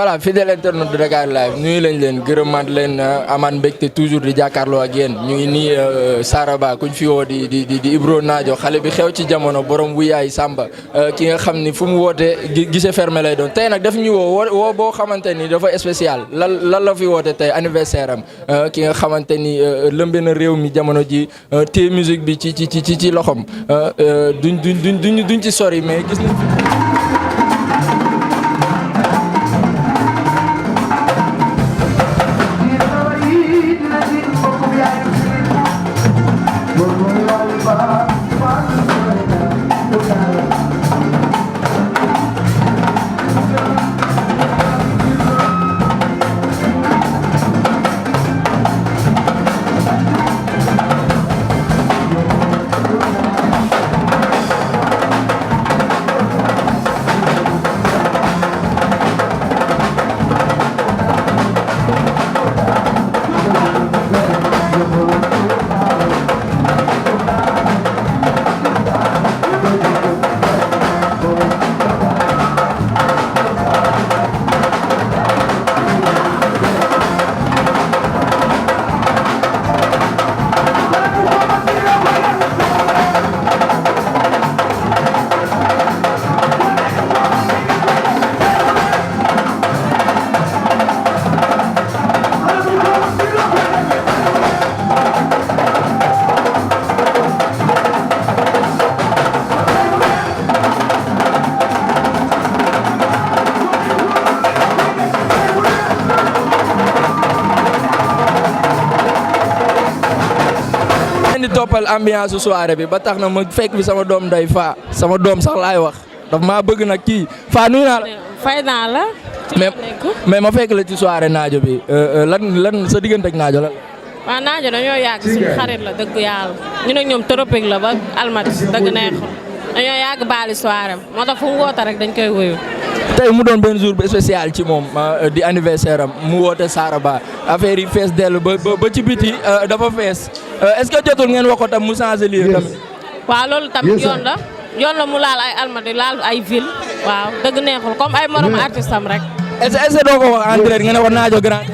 voilà fidèle internaute de Dakar Live nuyu lañ leen gërëmaat leen amaan mbégte toujours di jàkkaarloo ak yéen ñu ngi nii Saraba kuñ fi woo di Ibro Nadio xale bi xew ci jamono borom wu yaay Samba ki nga xam ni fu mu wootee guichet fermé lay doon tey nag daf ñu woo boo xamante ni dafa spécial lan la fi woote tey anniversaire am ki nga xamante ni lëmbe na réew mi jamono ji téye musique bi ci loxom duñ ci sori mais gis nañ toppal ambiance soirée bi ba tax na ma fekk bi sama doom day fa sama doom sax laay wax daf maa bëgg nag kii fa nuyu naa la. fay naa la. mais ma fekk la ci soirée Nadio bi lan sa diggante ak Nadio lan la. waaw Nadio dañoo yàgg suñu xarit la dëgg yàlla ñu ne ñoom tropique la ba almati dëgg neexul dañoo yàgg baali soirée moo tax fu mu woote rek dañ koy wuyu. tey mu doon benn jour bu spécial ci moom di anniversaire am mu woote Saraba affaire yi fees dellu ba ci biti dafa fees est-ce que jotul ngeen wax ko tam mu changé lii tamit. waaw loolu tamit yoon la mu laal ay almadi laal ay ville waaw dëgg neexul comme ay morom artiste am rek. est-ce que doo ko wax en direct ngeen ne ko Nadio grand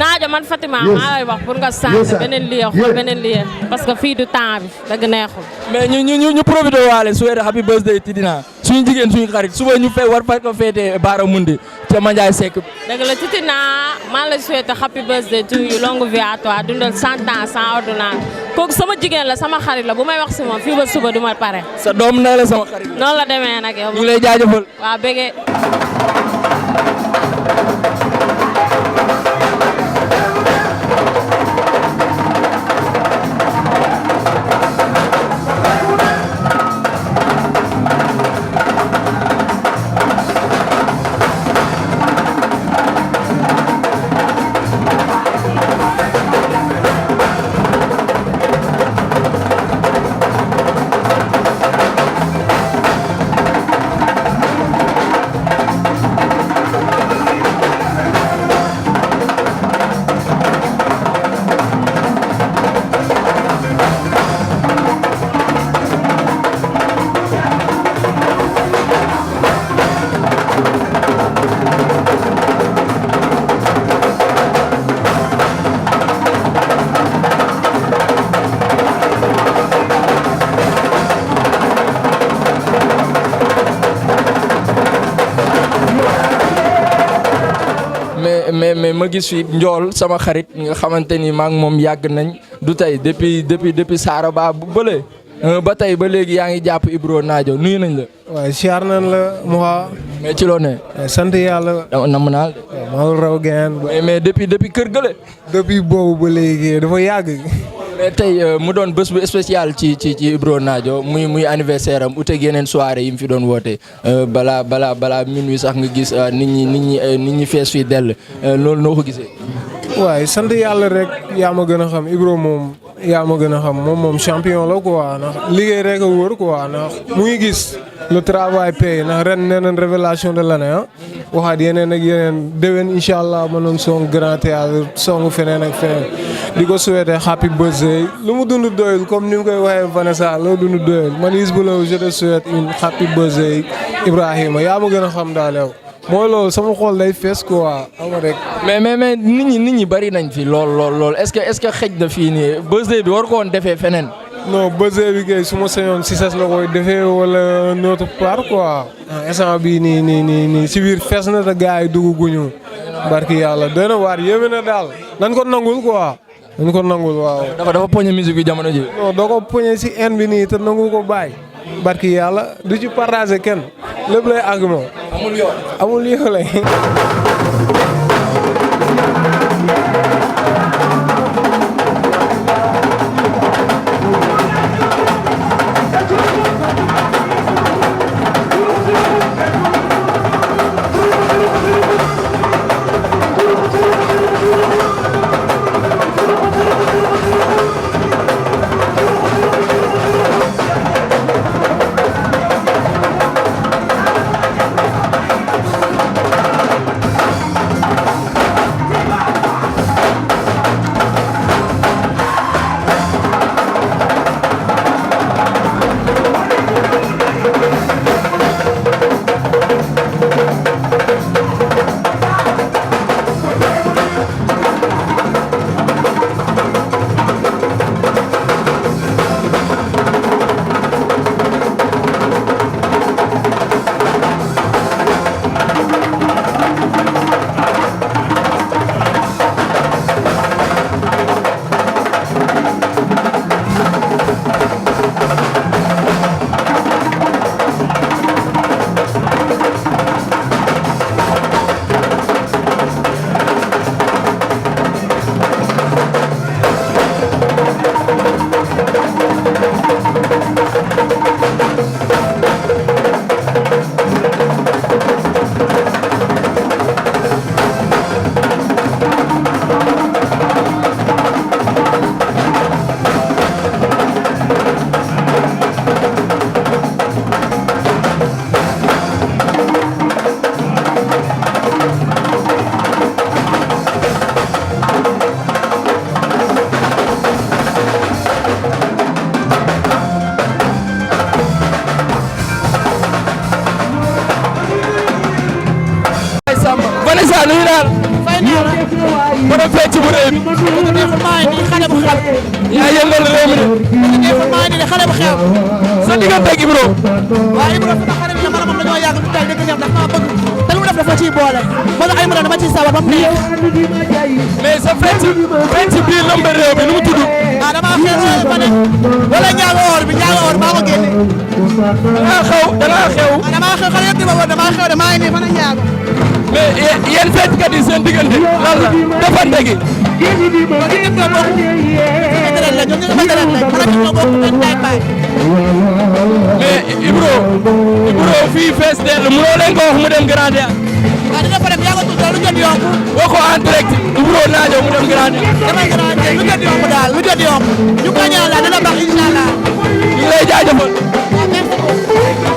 Nadio man Fatima maa lay wax pour nga changer beneen lieu xool beneen lieu parce que fii du temps bi dëgg neexul. mais ñu profité waale souhaité happy birthday Tidina suñu jigéen suñu xarit suba ñu war fa ko féetee Baara Mundi ca Mandiaye Seck. dëgg la Tidina maa la souhaité happy birthday to you longue vie à toi dundal 100 ans sans ordonnance kooku sama jigéen la sama xarit la bu may wax si moom fii ba suba du ma pare. sa doom nee la sama xarit. noonu la demee nag yow. ñu ngi lay jaajëfal. waaw bëggee. mais ma gis fi njool sama xarit nga xamante ni maa ngi moom yàgg nañ du tey depuis Saraba bu bële ba tey ba léegi yaa ngi jàpp Ibro Nadio nuyu nañ la. waaw siyaar nañ la Mouha. mais ci loo ne. sant yàlla. nam naa la. maa ngi raw geen. mais depuis kër gële. depuis boobu ba léegi dafa yàgg. mais tey mu doon bés bu spécial ci Ibro Nadio muy anniversaire am uteeg yeneen soirée yi mu fi doon woote balaa minuit sax nga gis nit ñi fees fii dell loolu noo ko gisee. waaye sant yàlla rek yaa ma gën a xam Ibro moom yaa ma gën a xam moom champion la quoi ndax liggéey rek a wóor quoi ndax mu ngi gis le travail paye ndax ren nee nañ révélation de l'année waxaat yeneen ak yeneen déwén incha allah mënoon song grand théâtre song feneen ak feneen di ko souhaiter happy birthday lu mu dund doyul comme ni mu koy waxee Vanessa loo dund doyul man Isbou Lo je te souhaite une happy birthday Ibrahima yaa ma gën a xam daal yow. mooy loolu sama xol day fees quoi ama rek. mais nit ñi bari nañ fi lool est-ce que xëj na fii nii birthday bi war ko woon defee feneen. non birthday bi kay su ma sañoon si sas la koy defee wala un autre part quoi. instant bii nii si biir fees na te gars yi dugguñu barki yàlla doy na waar yéeme na daal nan ko nangul quoi. dañ ko nangul waaw. dafa poñe musique bi jamono ji. non doo ko poñe si en bi nii te nangu ko bàyyi. barki yàlla du ci partager kenn lépp lay àgg moom. amul yoon lay. Vanessa nuyu naa la. fay naa la. borom fecc bu rëy bi. neexul maa ngi nii xale bu xew. yaa yëngal réew mi de. neexul maa ngi nii xale bu xew. sa diggante ak Ibro. waaw Ibro sama xarit la man moom dañoo yàgg du tey dëgg neex dafa maa bëgg te lu mu def dafa ciy boole moo tax ay mën dama ciy sawar ba mu neex. mais sa fecc bii lëmb réew mi nu mu tudd. ah damaa xew ma ne wala njaago or bi njaago or maa ko génne. dangaa xew. ah damaa xew xale yëpp di ma wër damaa xew de maa ngi nii fan ak njaago. mais yéen fecckat yi seen diggante lan la defante gi. mais Ibro fii fees dell mënoo leen ko wax mu dem Grand Théâtre. waaw dina fa dem yaa ngi tudd lu jot yomb. boo ko en direct Ibro Nadio mu dem Grand Théâtre. damay Grand Théâtre lu jot yomb daal lu jot yomb ñu ko ñaan la dina baax incha allah. ñu ngi lay jaajëfal. waaw merci.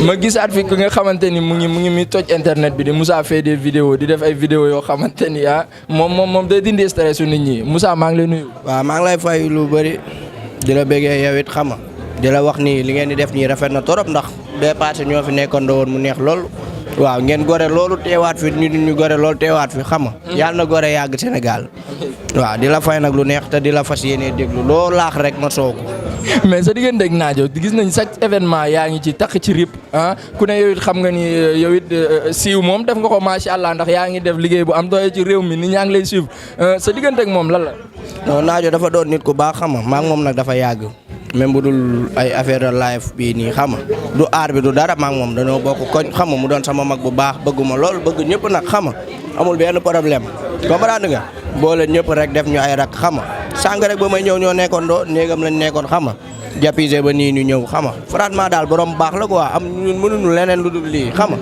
ma gisaat fi ki nga xamante ni mu ngi mi toj internet bi di Moussa fait des vidéos di def ay vidéos yoo xamante ni moom day dindi stress nit ñi Moussa maa ngi lay nuyu. waaw maa ngi lay fay lu bëri di la bëggee yow it xam nga di la wax ni li ngeen di def nii rafet na torop ndax dépassé ñoo fi nekkoon woon mu neex loolu. waaw ngeen gore loolu teewaat fi nit ñu gore loolu teewaat fi xam nga yàlla na gore yàgg Sénégal waaw di la fay nag lu neex te di la fas yéenee déglu loo laax rek ma soo ko. mais sa diggante ak Nadio gis nañ chaque événement yaa ngi ci takk ci rip ku ne yow it xam nga ni yow it siiw moom def nga ko macha allah ndax yaa ngi def liggéey bu am doole ci réew mi nit ñaa ngi lay suivre sa diggante ak moom lan la. non Nadio dafa doon nit ku baax xam nga maa ngi moom nag dafa yàgg. même bu dul ay affaire de live bii nii xam nga du aar bi du dara maa ngi moom dañoo bokk koñ xam nga mu doon sama mag bu baax bëgguma lool bëgg ñëpp nag xam nga amul benn problème comprendre nga boole ñëpp rek def ñu ay rak xam nga sàng rek ba may ñëw ñoo nekkoon doo néegam lañ nekkoon xam nga jàppise ba nii ñu ñëw xam nga franchement daal borom baax la quoi am ñun mënuñu leneen lu dul lii xam nga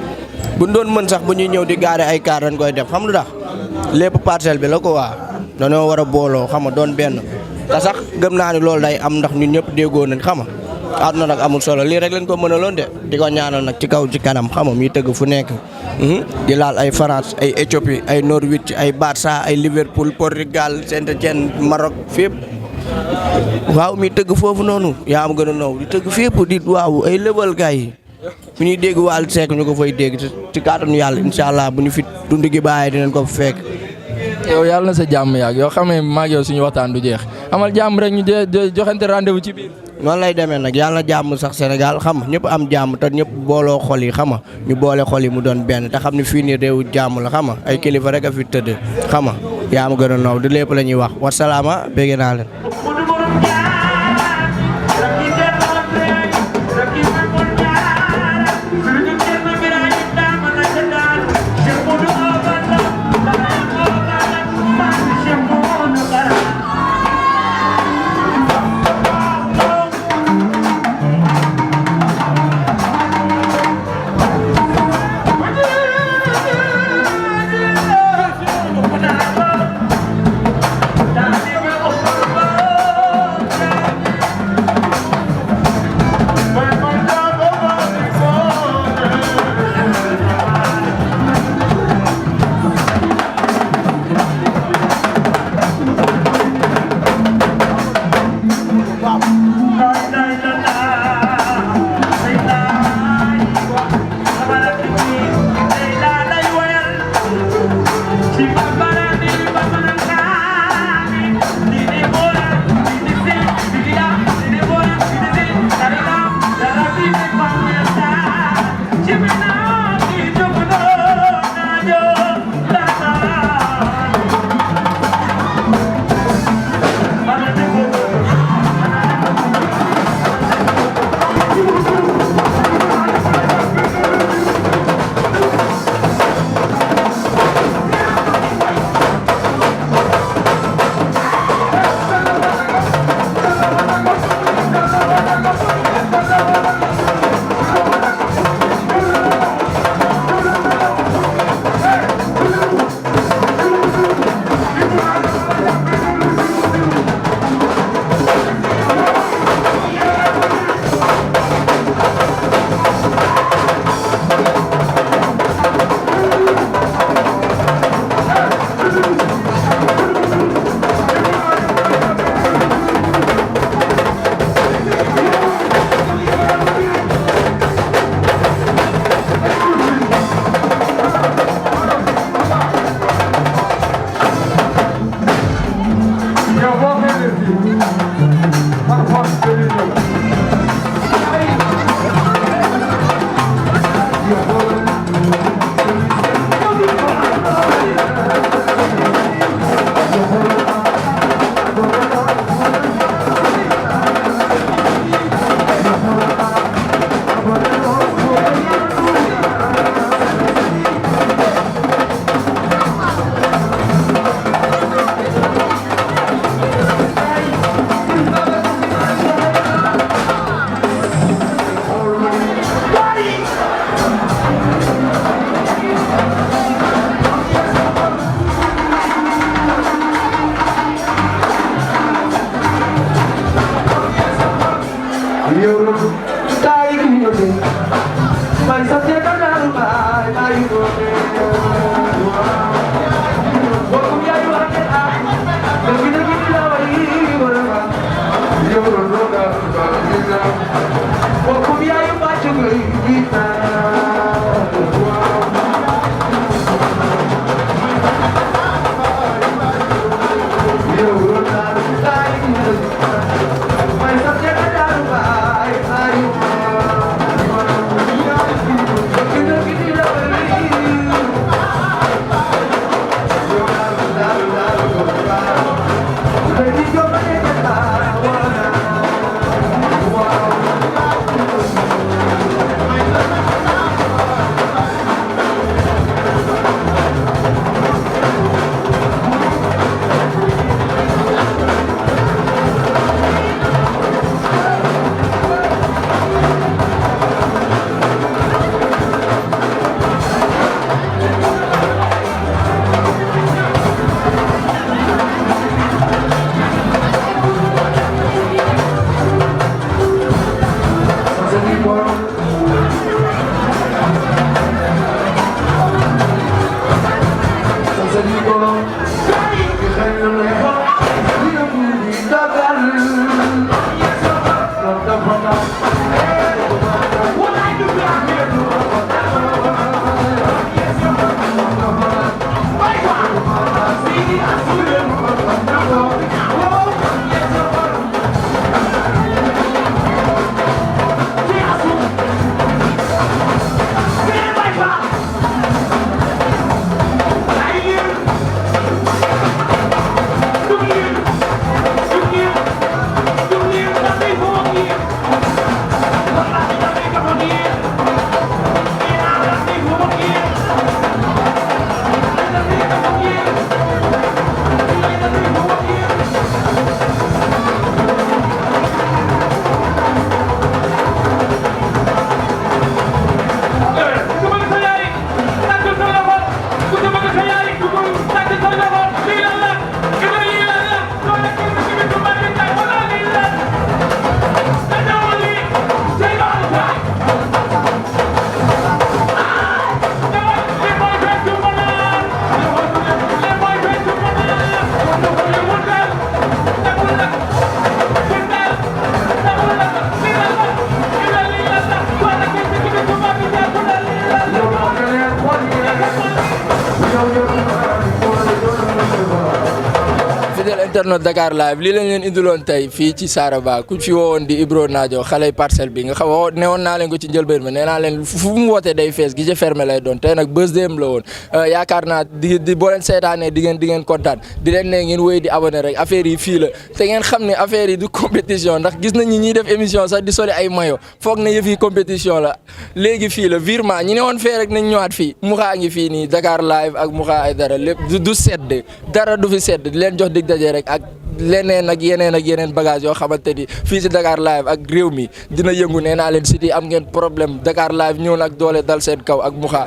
buñ doon mën sax bu ñuy ñëw di gaare ay car dañ koy def xam lu tax lépp parcelle bi la quoi dañoo war a booloo xam nga doon benn te sax gëm naa ni loolu day am ndax ñun ñëpp déggoo nañ xam nga àdduna nag amul solo lii rek lañ ko mënaloon de di ko ñaanal nag ci kaw ci kanam xam nga muy tëgg fu nekk di laal ay France ay Éthiopie ay Norvège ay Barça ay Liverpool Portugal Saint-Étienne Maroc fépp waaw muy tëgg foofu noonu yaa am gën a naw di tëgg fépp di waaw ay lëbal gars yi bu ñuy dégg Wally Seck ñu ko fay dégg ci kàttanu yàlla incha allah bu ñu fi dund gi bàyyi dinañ ko fekk. yow yàlla na sa jàmm yàgg yoo xam ne maag yow suñu waxtaan du jeex amal jàmm rek ñu joxante rendez-vous ci biir. noonu lay demee nag yàlla na jàmm sax Sénégal xam nga ñëpp am jàmm te ñëpp booloo xol yi xam nga ñu boole xol yi mu doon benn te xam ne fii nii réewu jàmm la xam nga ay kilifa rek a fi tëdd xam nga yaa ma gën a naw di lépp la ñuy wax wasalaama bégg naa leen. internet Dakar live lii lañ leen indiloon tey fii ci Saraba ku fi woowoon di Ibro Nadio xale parcelle bi nga xam newoon naa leen ko ci njëlbeen bi nee naa leen fu mu wootee day fees gi fermé lay doon tey nag bés dem la woon yaakaar naa di boo leen seetaanee di ngeen kontaan di leen ne ngeen wéy di abonné rek affaire yi fii la te ngeen xam ne affaire yi du compétition ndax gis nañ ñi def émission sax di soli ay mayo foog na yëf yi compétition la léegi fii la virement ñi ne woon fee rek nañ ñëwaat fii Mouha ngi fii nii Dakar live ak Mouha ay dara lépp du sedd dara du fi sedd di leen jox dig daje rek ak leneen ak yeneen bagage yoo xamante ni fii si Dakar live ak réew mi dina yëngu nee naa leen siti am ngeen problème Dakar live ñëw nag doole dal seen kaw ak Mouha